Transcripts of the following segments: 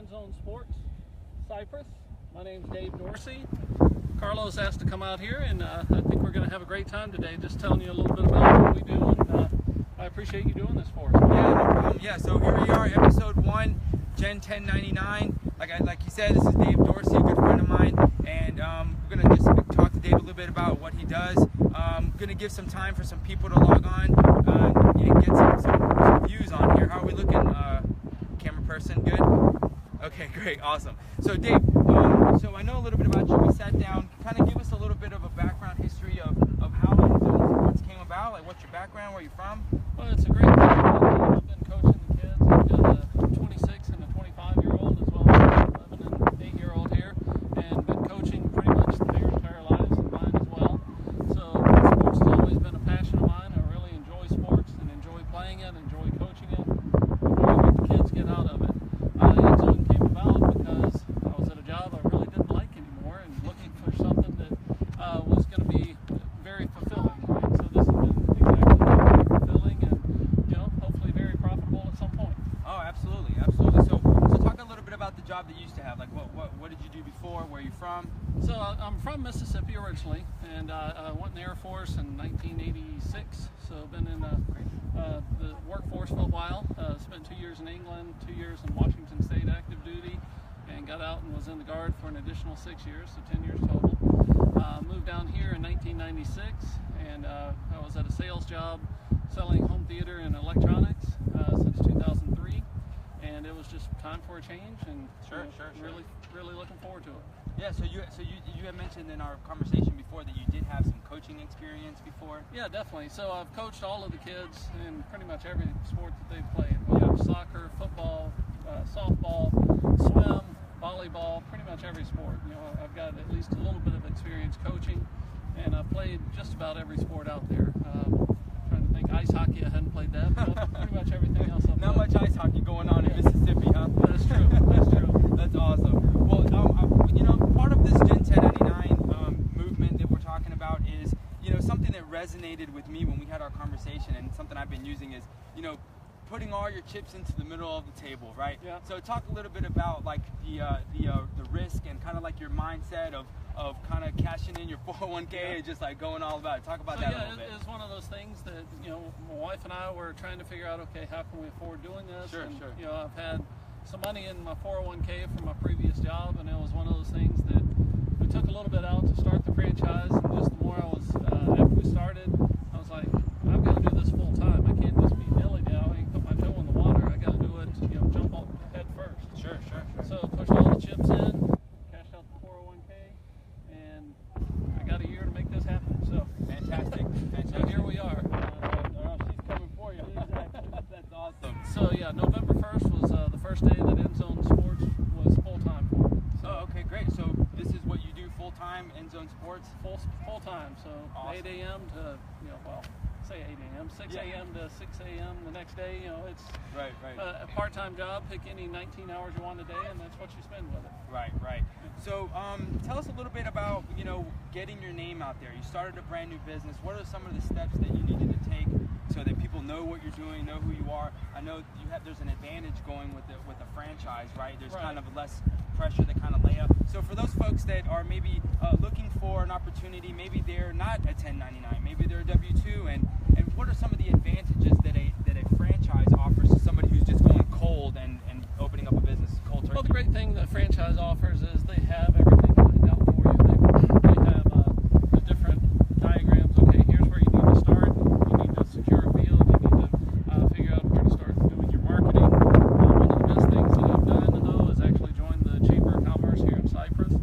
End Zone Sports, Cypress. My name's Dave Dorsey. Carlos asked to come out here, and I think we're going to have a great time today, just telling you a little bit about what we do, and I appreciate you doing this for us. Yeah, no problem. Yeah, so here we are, episode 1, Gen 1099. Like you said, this is Dave Dorsey, a good friend of mine, and we're going to just talk to Dave a little bit about what he does. Going to give some time for some people to log on and get some views on here. How are we looking, camera person? Good? Okay, great, awesome. So Dave, so I know a little bit about you. We sat down, kind of give us a little bit of a background history of how End Zone Sports came about, like what's your background, where you're from? Well, it's a great thing. I've been coaching the kids. I've got a 26 and a 25-year-old as well as an 11 and 8-year-old here, and been coaching pretty much their entire lives and mine as well. So sports has always been a passion of mine. I really enjoy sports and enjoy playing it, enjoy coaching it. What the kids get out of it. End Zone came about because I was at a job I really didn't like anymore and looking for something that was going to be very fulfilling. And so this has been exactly very fulfilling and, hopefully very profitable at some point. Oh, absolutely, absolutely. So talk a little bit about the job that you used to have. Like, what did you do before? Where are you from? So I'm from Mississippi originally, and I went in the Air Force in 1986. So I've been in the workforce for a while. Spent 2 years in England, 2 years in Washington State active duty, and got out and was in the Guard for an additional 6 years, so 10 years total. Moved down here in 1996, and I was at a sales job selling home theater and electronics since 2003, and it was just time for a change, and really looking forward to it. Yeah, so you had mentioned in our conversation before that you did have some coaching experience before. Yeah, definitely. So I've coached all of the kids in pretty much every sport that they've played, whether it's soccer, football, softball, swim, volleyball, pretty much every sport. I've got at least a little bit of experience coaching, and I've played just about every sport out there. Trying to think, ice hockey, I hadn't played that, but pretty much everything else I've Not played. much ice hockey going on in Mississippi, huh? That's true, that's true. That's awesome. Well, part of this Gen 1099 movement that we're talking about is, something that resonated with me when we had our conversation, and something I've been using is, putting all your chips into the middle of the table, right? Yeah. So talk a little bit about like the risk and kind of like your mindset of kind of cashing in your 401k and just like going all about it. Talk about that a little bit. It's one of those things that my wife and I were trying to figure out. Okay, how can we afford doing this? Sure. I've had some money in my 401k from my previous job, and it was one of those things that we took a little bit out to start the franchise. And just the more I was after we started, I was like, I've got to do this full time. I can't just be dilly-dallying, put my toe in the water. I got to do it, jump off head first. Sure. So pushed all the chips in, cashed out the 401k, and I got a year to make this happen. So Fantastic. So here we are. She's coming for you. Exactly. That's awesome. So yeah, November 1st was the first day that End Zone Sports was full time for me. So, okay, great. So this is what you do full time, End Zone Sports? Full time. So awesome. 8 a.m. to say 8 a.m. 6 a.m. to 6 a.m. the next day. It's right. A part-time job. Pick any 19 hours you want a day, and that's what you spend with it. Right. So tell us a little bit about getting your name out there. You started a brand new business. What are some of the steps that you needed to take so that people know what you're doing, know who you are? I know there's an advantage going with a franchise, right? There's kind of less pressure to kind of lay up. So for those folks that are maybe looking for an opportunity, maybe they're not a 1099, maybe they're a W-2, and what are some of the advantages that a franchise offers to somebody who's just going cold and opening up a business cold turkey? Well, the great thing that franchise offers is they have everything laid out for you. They have the different diagrams. Okay, here's where you need to start. You need to secure a field. You need to figure out where to start doing your marketing. One of the best things that I've done, though, is actually join the Chamber of Commerce here in Cypress.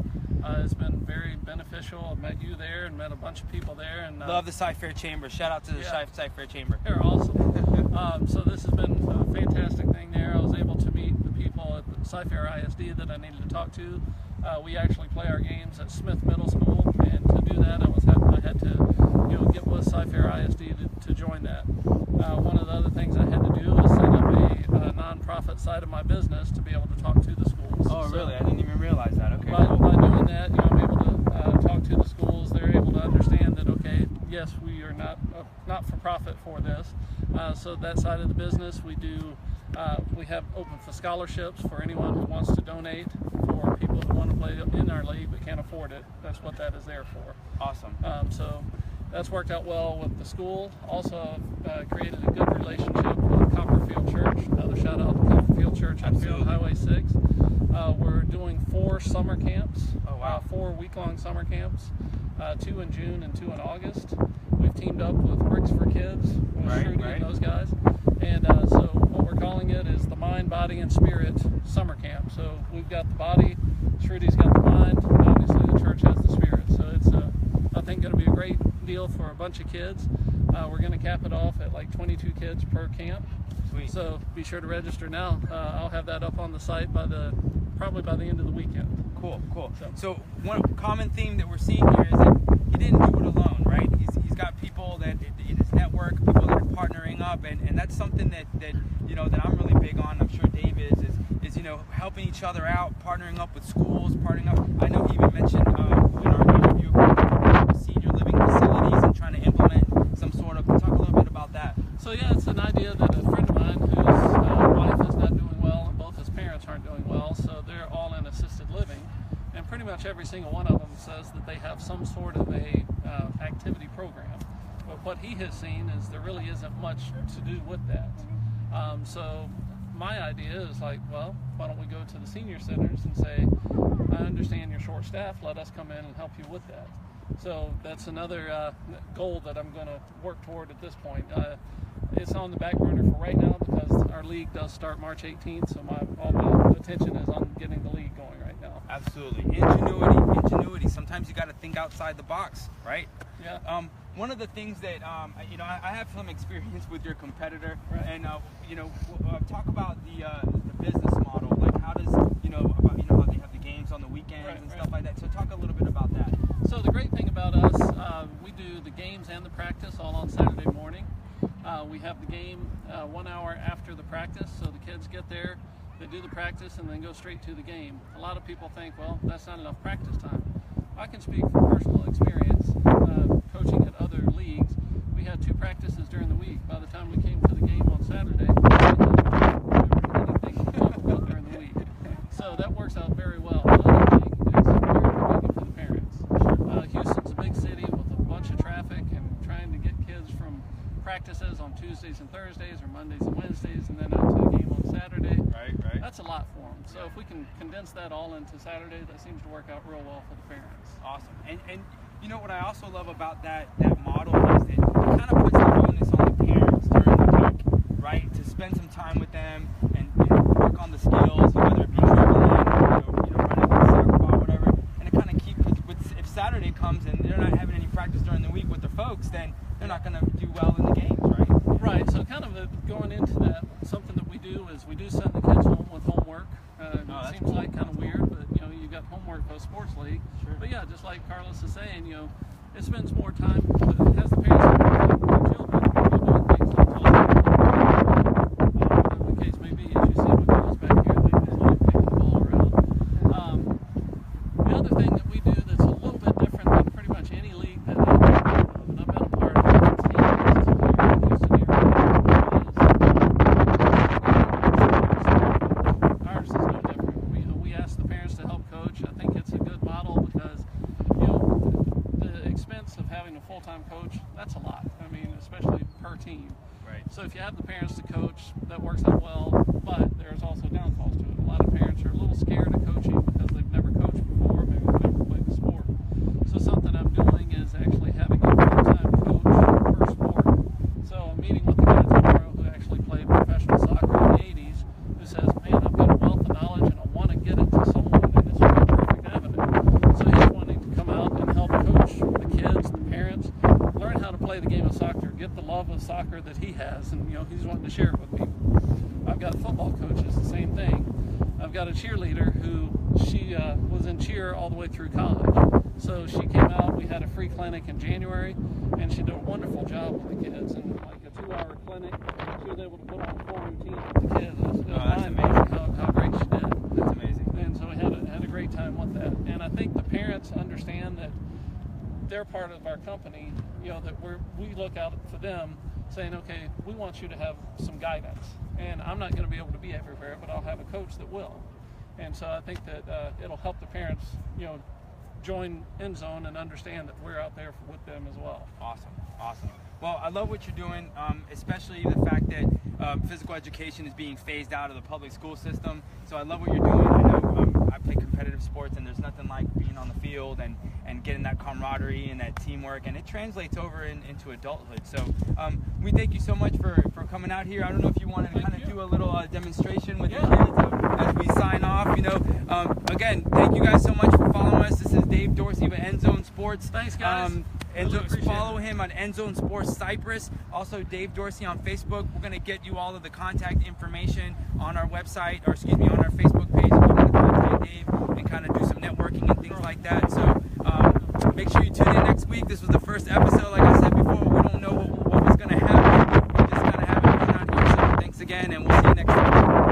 It's been very beneficial. I've met you there and met a bunch of people there. And love the Cy-Fair Chamber. Shout out to the Cy-Fair Chamber. They're awesome. So this has been a fantastic thing there. I was able to meet the people at the Cy-Fair ISD that I needed to talk to. We actually play our games at Smith Middle School, and to do that, I had to get with Cy-Fair ISD to join that. One of the other things I had to do was set up a nonprofit side of my business to be able to talk to the schools. Oh, really? I didn't even realize that. Okay. By doing that, I'm able to talk to the schools. They're able to understand that, okay, yes, we are not for profit for this. So that side of the business, we do We have open for scholarships for anyone who wants to donate, for people who want to play in our league but can't afford it. That's what that is there for. Awesome. So that's worked out well with the school. Also created a good relationship with Copperfield Church. Another shout out to Copperfield Church up here on Highway 6. We're doing 4 summer camps. Oh, wow. 4 week-long summer camps, 2 in June and 2 in August. We've teamed up with Bricks for Kids, with Shruti and those guys. And so what we're calling it is the Mind, Body, and Spirit Summer Camp. So we've got the body, Shruti's got the mind, and obviously the church has the spirit. So it's, I think, going to be a great deal for a bunch of kids. We're going to cap it off at like 22 kids per camp. Sweet. So be sure to register now. I'll have that up on the site probably by the end of the weekend. Cool. So one common theme that we're seeing here is that he didn't do it alone, right? He's got people that in his network, people that are partnering up, and that's something that that I'm really big on. I'm sure Dave is helping each other out, partnering up with schools, partnering up. I know he even mentioned in our interview senior living facilities and trying to implement some sort of. Talk a little bit about that. So yeah, it's an idea that a friend of mine whose wife is not doing well and both his parents aren't doing well, so they're all in assisted living, and pretty much every single one of them says that they have some sort of a activity program. But what he has seen is there really isn't much to do with that. So my idea is like, well, why don't we go to the senior centers and say, I understand you're short staffed, let us come in and help you with that. So that's another goal that I'm going to work toward at this point. It's on the back burner for right now because our league does start March 18th, so all my attention is on getting the league going right now. Absolutely. Ingenuity. Sometimes you got to think outside the box, right? Yeah. One of the things that I have some experience with your competitor, right. And talk about the business model. Like how does how they have the games on the weekends and stuff like that. So talk a little bit about that. So the great thing about us, we do the games and the practice all on Saturday morning. We have the game 1 hour after the practice, so the kids get there, they do the practice, and then go straight to the game. A lot of people think, well, that's not enough practice time. I can speak from personal experience, coaching at other leagues. We had 2 practices during the week. By the time we came to the game on Saturday, we didn't anything to talk about during the week. So that works out very well. Another thing, it's very convenient for the parents. Houston's a big city with a bunch of traffic, and trying to get kids from practices on Tuesdays and Thursdays or Mondays and Wednesdays and then out to the game on Saturday. Right. That's a lot for them. So if we can condense that all into Saturday, that seems to work out real well for the parents. Awesome. And you know what I also love about that model is that it kind of puts the onus on the parents during the week, right? To spend some time with them and work on the skills, whether it be dribbling or running the soccer ball, whatever. And it kind of keeps if Saturday comes and they're not having any practice during the week with their folks, then they're not going to do well in the games, right? Right. So kind of going into that, something that we do is we do send the kids home with homework. It seems cool. like kind of weird, but you got homework post sports league. Sure. But yeah, just like Carlos is saying, it spends more time. It has the parents with the children doing things like talking, whatever the case may be. As you see my girls back here, they just like kicking the ball around. The other thing that we do that's a little bit different than pretty much any league that I've been a part of, ours is no different. We ask the parents to help coach. I think it's a good model because the expense of having a full-time coach, that's a lot. I mean, especially per team. Right. So if you have the parents to coach, that works out well, but there's also downfalls to it. A lot of parents are a little scared of coaching because they've never coached before, maybe they've never played the sport. So something I'm doing is actually having a full-time coach per sport. So I'm meeting with the guy tomorrow who actually played professional soccer in the 80s, who says, man, I've got a wealth of knowledge and I want to get it to someone, and this would be a perfect avenue. So he's wanting to come out and help coach the kids, the parents, learn how to play the game of soccer, get the love of soccer that he has, and he's wanting to share it with people. I've got football coaches, the same thing. I've got a cheerleader who she was in cheer all the way through college. So she came out, we had a free clinic in January, and she did a wonderful job with the kids. And like a 2-hour clinic, she was able to put on 4 routines with the kids. It was mind-blowing how great she did. That's amazing. And so we had a great time with that. And I think the parents understand that they're part of our company, that we look out for them saying, okay, we want you to have some guidance. And I'm not going to be able to be everywhere, but I'll have a coach that will. And so I think that it'll help the parents, join End Zone and understand that we're out there with them as well. Awesome. Well, I love what you're doing, especially the fact that physical education is being phased out of the public school system. So I love what you're doing. I know I play competitive sports, and there's nothing like being on the field and getting that camaraderie and that teamwork, and it translates over into adulthood. So we thank you so much for coming out here. I don't know if you wanted to kind of do a little demonstration with the kids as we sign off. Again, thank you guys so much for following us. This is Dave Dorsey with End Zone Sports. Thanks, guys. Follow him on End Zone Sports Cypress. Also, Dave Dorsey on Facebook. We're going to get you all of the contact information on our website, or excuse me, on our Facebook page. If you want to contact Dave and kind of do some networking and things like that. So make sure you tune in next week. This was the first episode. Like I said before, we don't know what was going to happen. We just kind of have it fun out here. So thanks again, and we'll see you next time.